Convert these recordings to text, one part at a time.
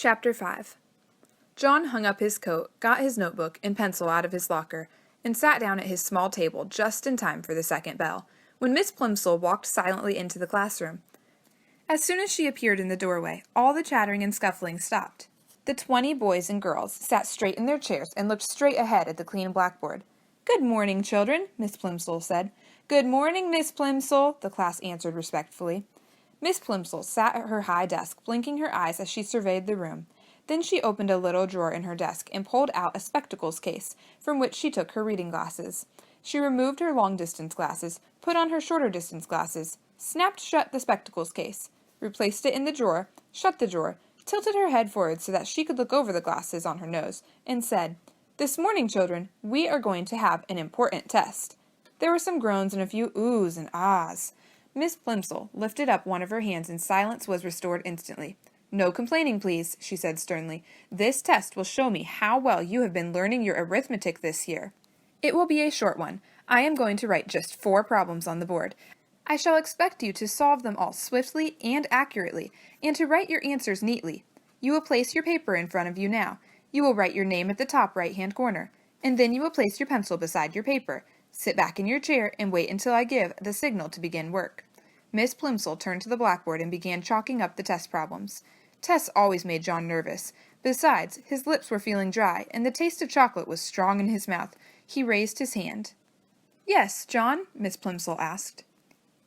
Chapter 5. John hung up his coat, got his notebook and pencil out of his locker, and sat down at his small table just in time for the second bell, when Miss Plimsoll walked silently into the classroom. As soon as she appeared in the doorway, all the chattering and scuffling stopped. The 20 boys and girls sat straight in their chairs and looked straight ahead at the clean blackboard. "Good morning, children," Miss Plimsoll said. "Good morning, Miss Plimsoll," the class answered respectfully. Miss Plimsoll sat at her high desk, blinking her eyes as she surveyed the room. Then she opened a little drawer in her desk and pulled out a spectacles case, from which she took her reading glasses. She removed her long-distance glasses, put on her shorter-distance glasses, snapped shut the spectacles case, replaced it in the drawer, shut the drawer, tilted her head forward so that she could look over the glasses on her nose, and said, "This morning, children, we are going to have an important test." There were some groans and a few oohs and ahs. Miss Plimsoll lifted up one of her hands and silence was restored instantly. "No complaining, please," she said sternly. "This test will show me how well you have been learning your arithmetic this year. It will be a short one. I am going to write just 4 problems on the board. I shall expect you to solve them all swiftly and accurately, and to write your answers neatly. You will place your paper in front of you now. You will write your name at the top right-hand corner, and then you will place your pencil beside your paper. Sit back in your chair and wait until I give the signal to begin work." Miss Plimsoll turned to the blackboard and began chalking up the test problems. Tests always made John nervous. Besides, his lips were feeling dry, and the taste of chocolate was strong in his mouth. He raised his hand. "Yes, John?" Miss Plimsoll asked.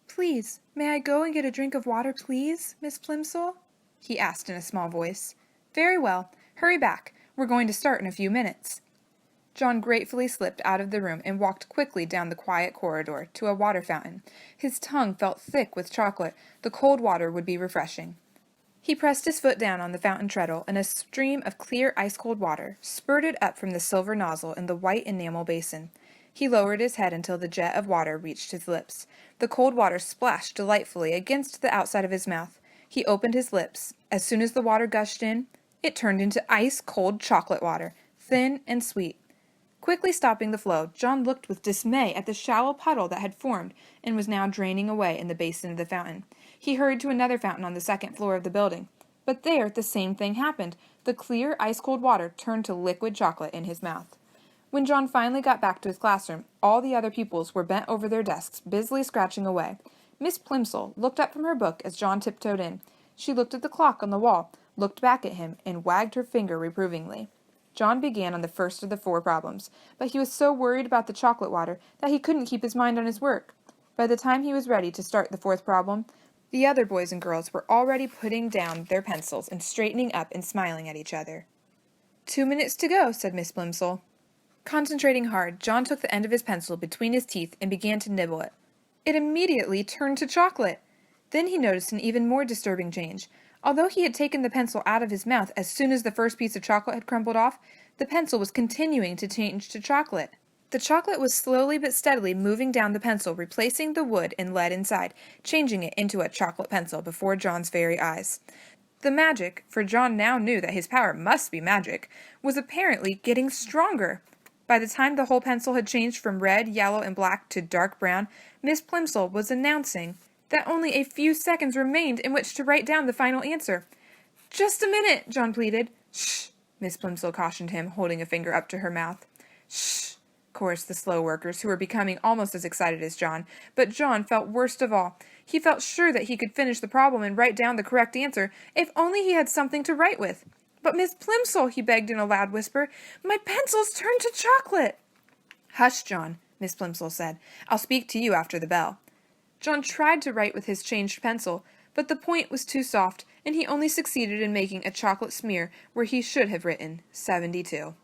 "Please, may I go and get a drink of water, please, Miss Plimsoll?" he asked in a small voice. "Very well. Hurry back. We're going to start in a few minutes." John gratefully slipped out of the room and walked quickly down the quiet corridor to a water fountain. His tongue felt thick with chocolate. The cold water would be refreshing. He pressed his foot down on the fountain treadle, and a stream of clear ice-cold water spurted up from the silver nozzle in the white enamel basin. He lowered his head until the jet of water reached his lips. The cold water splashed delightfully against the outside of his mouth. He opened his lips. As soon as the water gushed in, it turned into ice-cold chocolate water, thin and sweet. Quickly stopping the flow, John looked with dismay at the shallow puddle that had formed and was now draining away in the basin of the fountain. He hurried to another fountain on the second floor of the building. But there the same thing happened. The clear, ice-cold water turned to liquid chocolate in his mouth. When John finally got back to his classroom, all the other pupils were bent over their desks, busily scratching away. Miss Plimsoll looked up from her book as John tiptoed in. She looked at the clock on the wall, looked back at him, and wagged her finger reprovingly. John began on the first of the 4 problems, but he was so worried about the chocolate water that he couldn't keep his mind on his work. By the time he was ready to start the 4th problem, the other boys and girls were already putting down their pencils and straightening up and smiling at each other. 2 minutes to go," said Miss Plimsoll. Concentrating hard, John took the end of his pencil between his teeth and began to nibble it. It immediately turned to chocolate. Then he noticed an even more disturbing change. Although he had taken the pencil out of his mouth as soon as the first piece of chocolate had crumbled off, the pencil was continuing to change to chocolate. The chocolate was slowly but steadily moving down the pencil, replacing the wood and lead inside, changing it into a chocolate pencil before John's very eyes. The magic, for John now knew that his power must be magic, was apparently getting stronger. By the time the whole pencil had changed from red, yellow, and black to dark brown, Miss Plimsoll was announcing that only a few seconds remained in which to write down the final answer. "Just a minute," John pleaded. "Shh," Miss Plimsoll cautioned him, holding a finger up to her mouth. "Shh," chorused the slow workers, who were becoming almost as excited as John. But John felt worst of all. He felt sure that he could finish the problem and write down the correct answer, if only he had something to write with. "But Miss Plimsoll," he begged in a loud whisper, "my pencil's turned to chocolate." "Hush, John," Miss Plimsoll said. "I'll speak to you after the bell." John tried to write with his changed pencil, but the point was too soft, and he only succeeded in making a chocolate smear where he should have written 72.